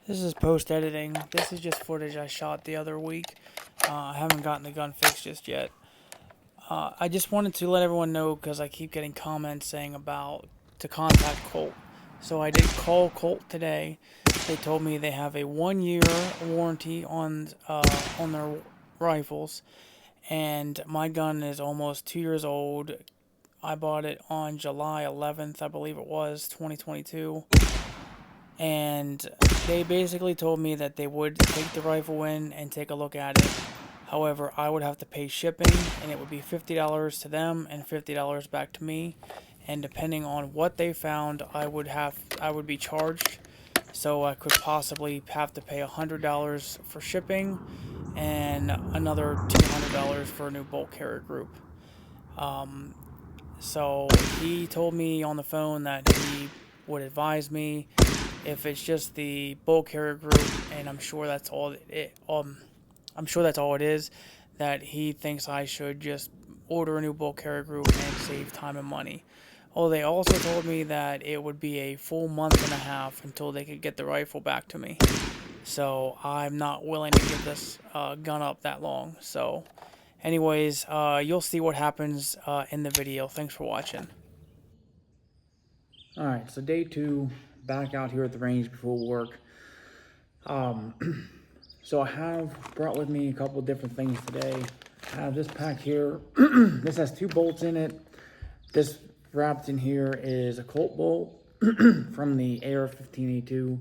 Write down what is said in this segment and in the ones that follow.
This is post-editing. This is just footage I shot the other week. I haven't gotten the gun fixed just yet. I just wanted to let everyone know because I keep getting comments saying about to contact Colt. So I did call Colt today. They told me they have a 1-year warranty on their rifles, and my gun is almost 2 years old. I bought it on July 11th, I believe it was, 2022. And they basically told me that they would take the rifle in and take a look at it. However, I would have to pay shipping, and it would be $50 to them and $50 back to me. And depending on what they found, I would be charged. So I could possibly have to pay $100 for shipping and another $200 for a new bolt carrier group. So he told me on the phone that he would advise me if it's just the bolt carrier group, and I'm sure that's all it is, that he thinks I should just order a new bolt carrier group and save time and money. Oh, they also told me that it would be a full month and a half until they could get the rifle back to me. So I'm not willing to give this gun up that long. So anyways, you'll see what happens in the video. Thanks for watching. Alright, so day 2, back out here at the range before work. So I have brought with me a couple different things today. I have this pack here. This has 2 bolts in it. This wrapped in here is a Colt bolt from the AR-15A2.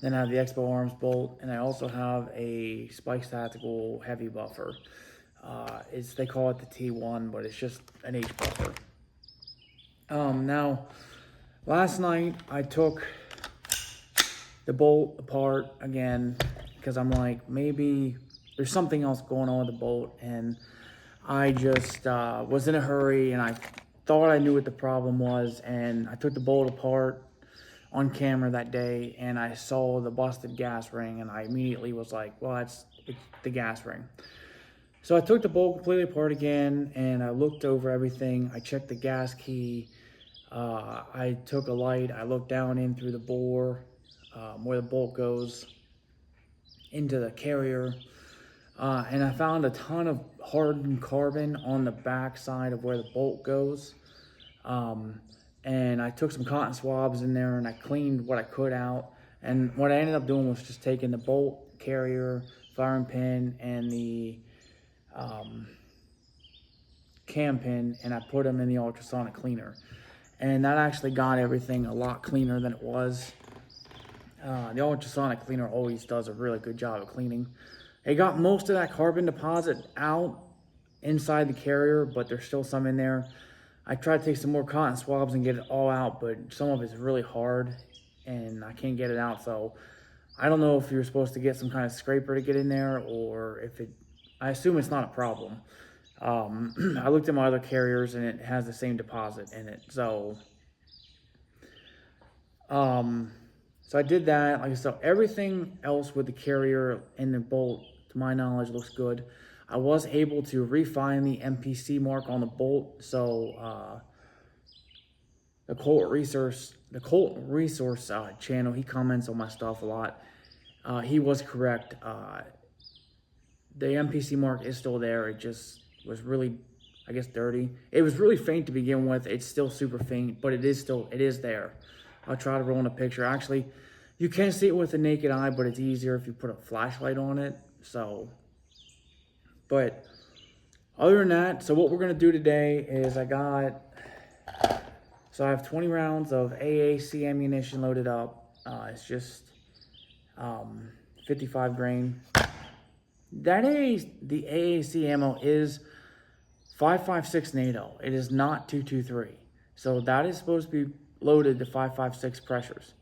Then I have the Expo Arms bolt, and I also have a Spikes Tactical heavy buffer. They call it the T1, but it's just an H buffer. Now, last night I took the bolt apart again because I'm like, maybe there's something else going on with the bolt, and I just was in a hurry and I thought I knew what the problem was, and I took the bolt apart on camera that day and I saw the busted gas ring, and I immediately was like, well, it's the gas ring. So I took the bolt completely apart again and I looked over everything. I checked the gas key. I took a light, I looked down in through the bore where the bolt goes into the carrier, and I found a ton of hardened carbon on the back side of where the bolt goes. And I took some cotton swabs in there and I cleaned what I could out. And what I ended up doing was just taking the bolt carrier, firing pin, and the cam pin, and I put them in the ultrasonic cleaner. And that actually got everything a lot cleaner than it was. The ultrasonic cleaner always does a really good job of cleaning. It got most of that carbon deposit out inside the carrier, but there's still some in there. I tried to take some more cotton swabs and get it all out, but some of it's really hard and I can't get it out. So I don't know if you're supposed to get some kind of scraper to get in there, or if I assume it's not a problem. I looked at my other carriers and it has the same deposit in it. So I did that. Like I said, everything else with the carrier and the bolt, to my knowledge, looks good. I was able to refine the MPC mark on the bolt, so the Colt Resource channel, he comments on my stuff a lot. He was correct. The MPC mark is still there. It just was really, I guess, dirty. It was really faint to begin with. It's still super faint, but it is there. I'll try to roll in a picture. Actually, you can see it with the naked eye, but it's easier if you put a flashlight on it. So, but other than that, so what we're going to do today is I have 20 rounds of AAC ammunition loaded up. It's just 55 grain. The AAC ammo is 5.56 NATO. It is not 223. So that is supposed to be loaded to 5.56 pressures.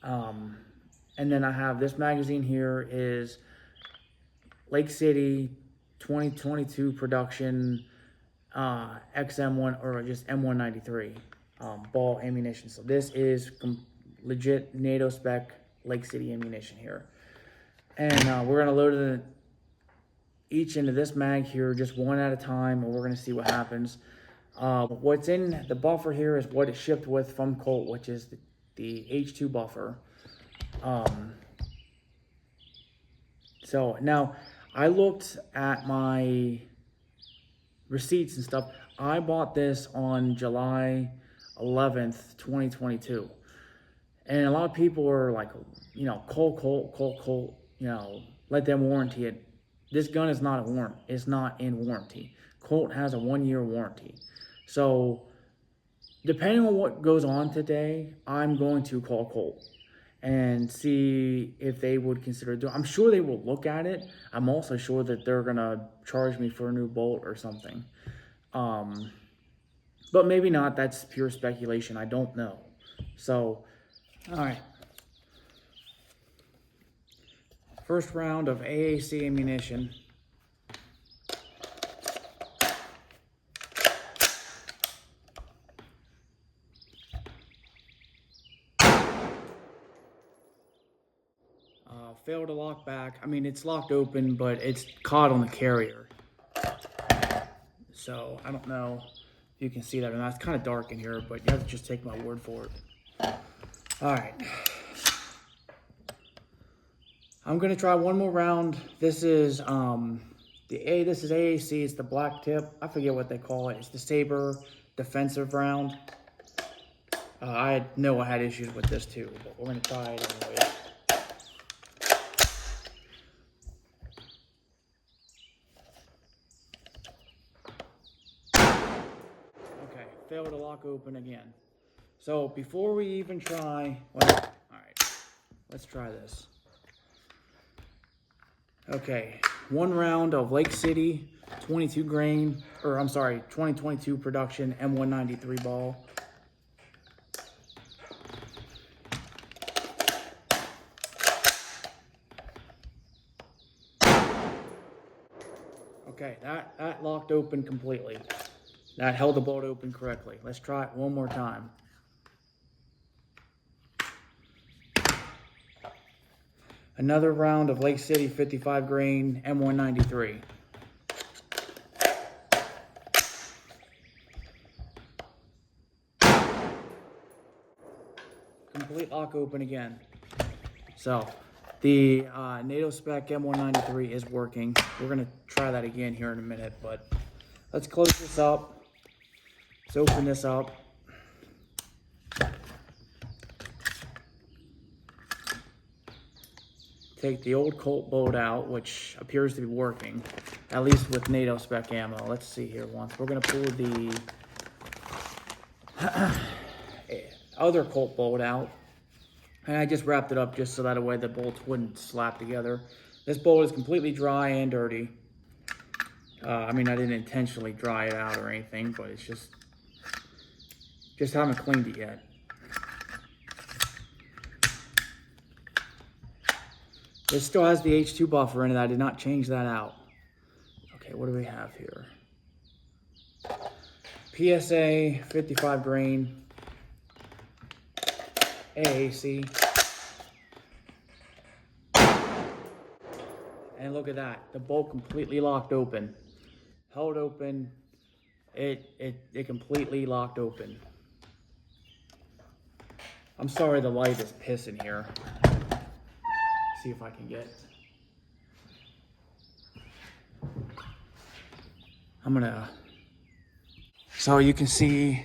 And then I have this magazine here is Lake City 2022 production XM1 or just M193 ball ammunition. So this is legit NATO spec Lake City ammunition here. And we're gonna load it each into this mag here, just one at a time, and we're gonna see what happens. What's in the buffer here is what it shipped with from Colt, which is the H2 buffer. So now I looked at my receipts and stuff. I bought this on July 11th, 2022. And a lot of people are like, you know, Colt, you know, let them warranty it. This gun is not it's not in warranty. Colt has a 1-year warranty. So depending on what goes on today, I'm going to call Colt and see if they would consider doing. I'm sure they will look at it. I'm also sure that they're gonna charge me for a new bolt or something. But maybe not. That's pure speculation. I don't know. So, all right. First round of AAC ammunition. Failed to lock back. I mean, it's locked open, but it's caught on the carrier. So I don't know if you can see that or not. It's kind of dark in here, but you have to just take my word for it. All right. I'm gonna try one more round. This is this is AAC. It's the black tip. I forget what they call it. It's the Saber defensive round. I know I had issues with this too, but we're gonna try it anyway. Okay, failed to lock open again. So before we even try, well, all right, let's try this. Okay, one round of Lake City 22 grain, or I'm sorry, 2022 production M193 ball. Okay, that locked open completely. That held the bolt open correctly. Let's try it one more time. Another round of Lake City 55 grain M193. Complete lock open again. So the NATO spec M193 is working. We're gonna try that again here in a minute, but let's close this up. Let's open this up. Take the old Colt bolt out, which appears to be working, at least with NATO spec ammo. Let's see here once. We're gonna pull the other Colt bolt out. And I just wrapped it up just so that way the bolts wouldn't slap together. This bolt is completely dry and dirty. I mean, I didn't intentionally dry it out or anything, but it's just haven't cleaned it yet. It still has the H2 buffer in it. I did not change that out. Okay, what do we have here? PSA 55 grain AAC. And look at that. The bolt completely locked open. Held open. It completely locked open. I'm sorry the light is pissing here. See if I can get. So you can see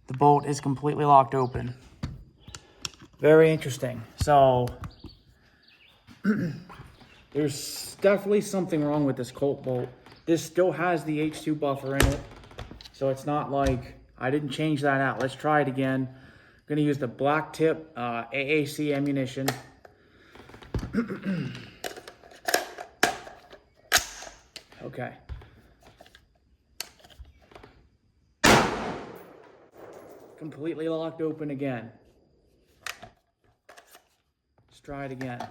the bolt is completely locked open. Very interesting. So there's definitely something wrong with this Colt bolt. This still has the H2 buffer in it, so it's not like I didn't change that out. Let's try it again. I'm gonna use the black tip AAC ammunition. Okay. Completely locked open again. Let's try it again.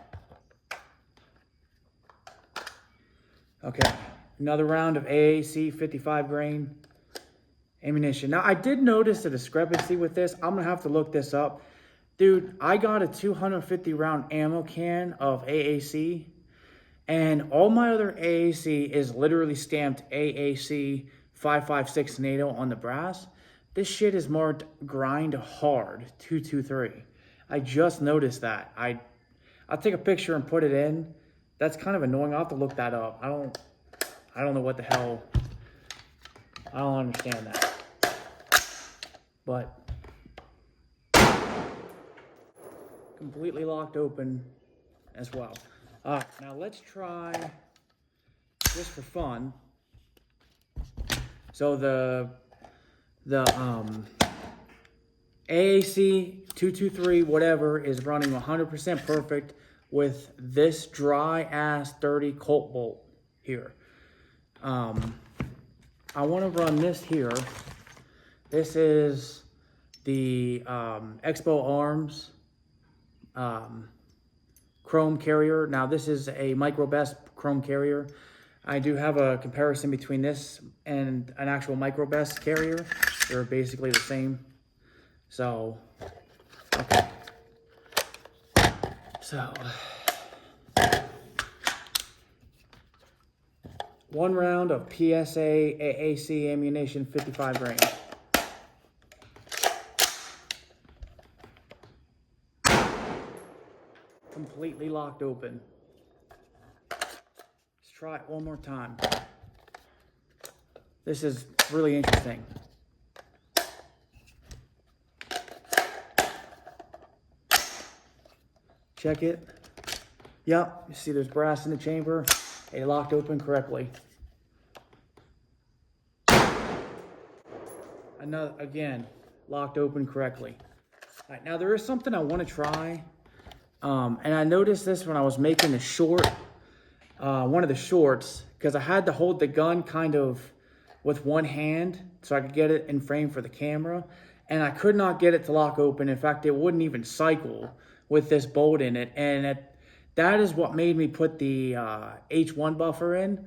Okay, another round of AAC 55 grain ammunition. Now, I did notice a discrepancy with this. I'm gonna have to look this up. Dude, I got a 250 round ammo can of AAC, and all my other AAC is literally stamped AAC 556 NATO on the brass. This shit is marked grind hard 223. I just noticed that. I'll take a picture and put it in, That's kind of annoying. I'll have to look that up. I don't know what the hell. I don't understand that. But completely locked open as well. All right, now let's try, just for fun. So the AAC 223 whatever is running 100% perfect with this dry ass dirty Colt bolt here. I want to run this here. This is the Expo Arms chrome carrier. Now this is a micro best chrome carrier. I do have a comparison between this and an actual micro best carrier. They're basically the same. So, okay. So, one round of PSA AAC ammunition, 55 grain. Completely locked open. Let's try it one more time. This is really interesting. Check it. Yep, you see there's brass in the chamber. It locked open correctly. Another, again, locked open correctly. All right, now there is something I want to try. And I noticed this when I was making the short, one of the shorts, because I had to hold the gun kind of with one hand so I could get it in frame for the camera. And I could not get it to lock open. In fact, it wouldn't even cycle with this bolt in it. And that is what made me put the H1 buffer in.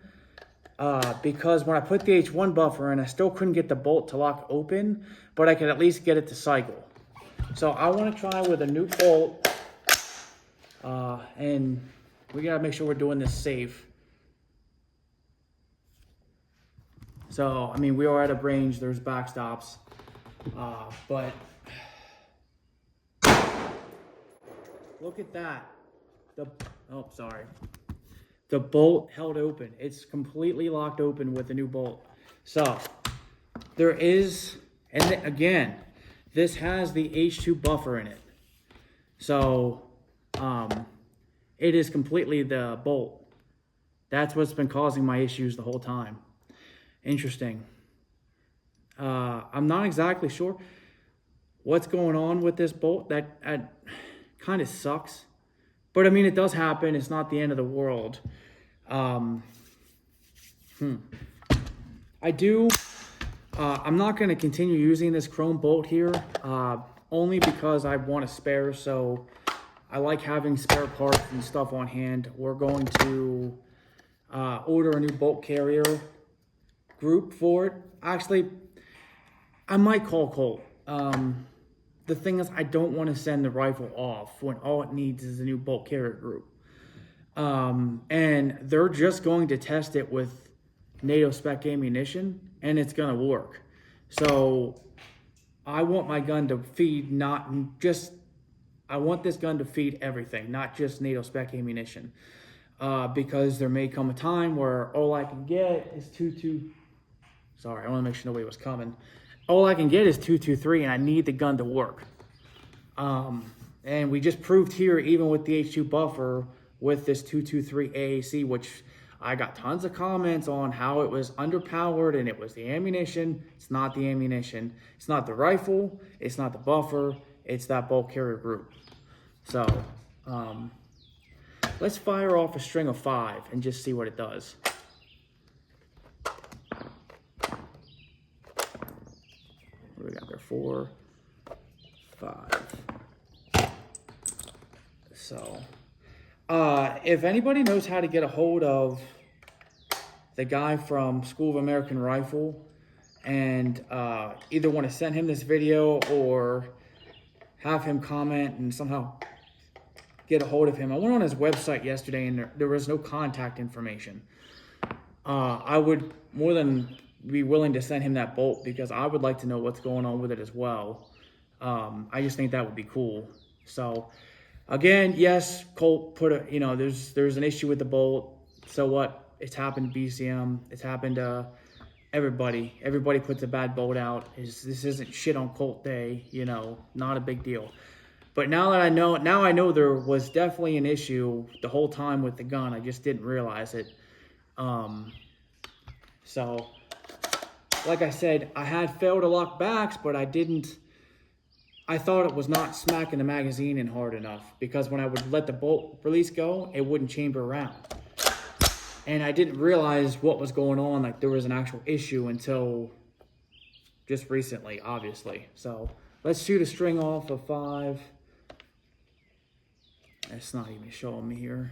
Because when I put the H1 buffer in, I still couldn't get the bolt to lock open, but I could at least get it to cycle. So I want to try with a new bolt. And we gotta make sure we're doing this safe. So, I mean, we are at a range, there's backstops, but look at that. The bolt held open. It's completely locked open with the new bolt. So, there is, and again, this has the H2 buffer in it. So, it is completely the bolt. That's what's been causing my issues the whole time. Interesting. I'm not exactly sure what's going on with this bolt. That kind of sucks. But I mean, it does happen. It's not the end of the world. I'm not going to continue using this chrome bolt here, only because I want a spare. So I like having spare parts and stuff on hand. We're going to order a new bolt carrier group for it. Actually, I might call Colt. The thing is, I don't want to send the rifle off when all it needs is a new bolt carrier group. And they're just going to test it with NATO spec ammunition, and it's going to work. So I want my gun to feed I want this gun to feed everything, not just NATO spec ammunition. Because there may come a time where all I can get is 223. Sorry, I want to make sure nobody was coming. All I can get is 223, and I need the gun to work. And we just proved here, even with the H2 buffer, with this 223 AAC, which I got tons of comments on how it was underpowered and it was the ammunition. It's not the ammunition. It's not the rifle. It's not the buffer. It's that bolt carrier group. So, let's fire off a string of 5 and just see what it does. What do we got there? 4, 5. So, if anybody knows how to get a hold of the guy from School of American Rifle and either want to send him this video or have him comment and somehow get a hold of him. I went on his website yesterday and there was no contact information. I would more than be willing to send him that bolt because I would like to know what's going on with it as well. I just think that would be cool. So Again, yes, Colt put a, there's an issue with the bolt. So what? It's happened to BCM. It's happened to everybody. Everybody puts a bad bolt out. This isn't shit on Colt Day, not a big deal. But now I know there was definitely an issue the whole time with the gun. I just didn't realize it. So, like I said, I had failed to lock backs, but I thought it was not smacking the magazine in hard enough, because when I would let the bolt release go, it wouldn't chamber around. And I didn't realize what was going on, like there was an actual issue until just recently, obviously. So let's shoot a string off of 5. It's not even showing me here.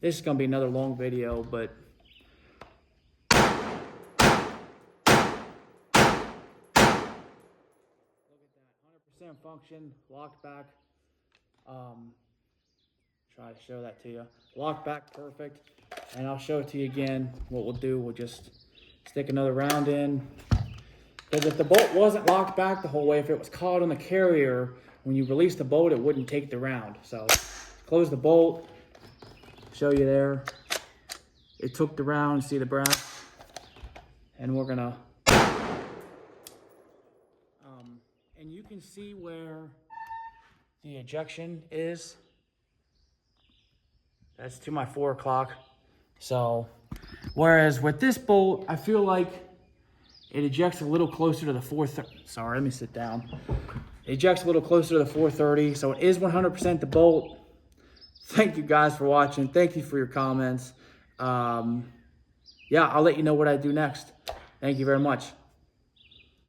This is gonna be another long video, but look at that, 100% function, locked back. Try to show that to you. Locked back perfect. And I'll show it to you again. What we'll do, we'll just stick another round in. Because if the bolt wasn't locked back the whole way, if it was caught on the carrier, when you release the bolt, it wouldn't take the round. So close the bolt, show you there. It took the round, see the brass. And we're gonna, and you can see where the ejection is. That's to my 4 o'clock. So, whereas with this bolt, I feel like it ejects a little closer to the 430. Sorry, let me sit down. It ejects a little closer to the 430. So it is 100% the bolt. Thank you guys for watching. Thank you for your comments. Yeah, I'll let you know what I do next. Thank you very much.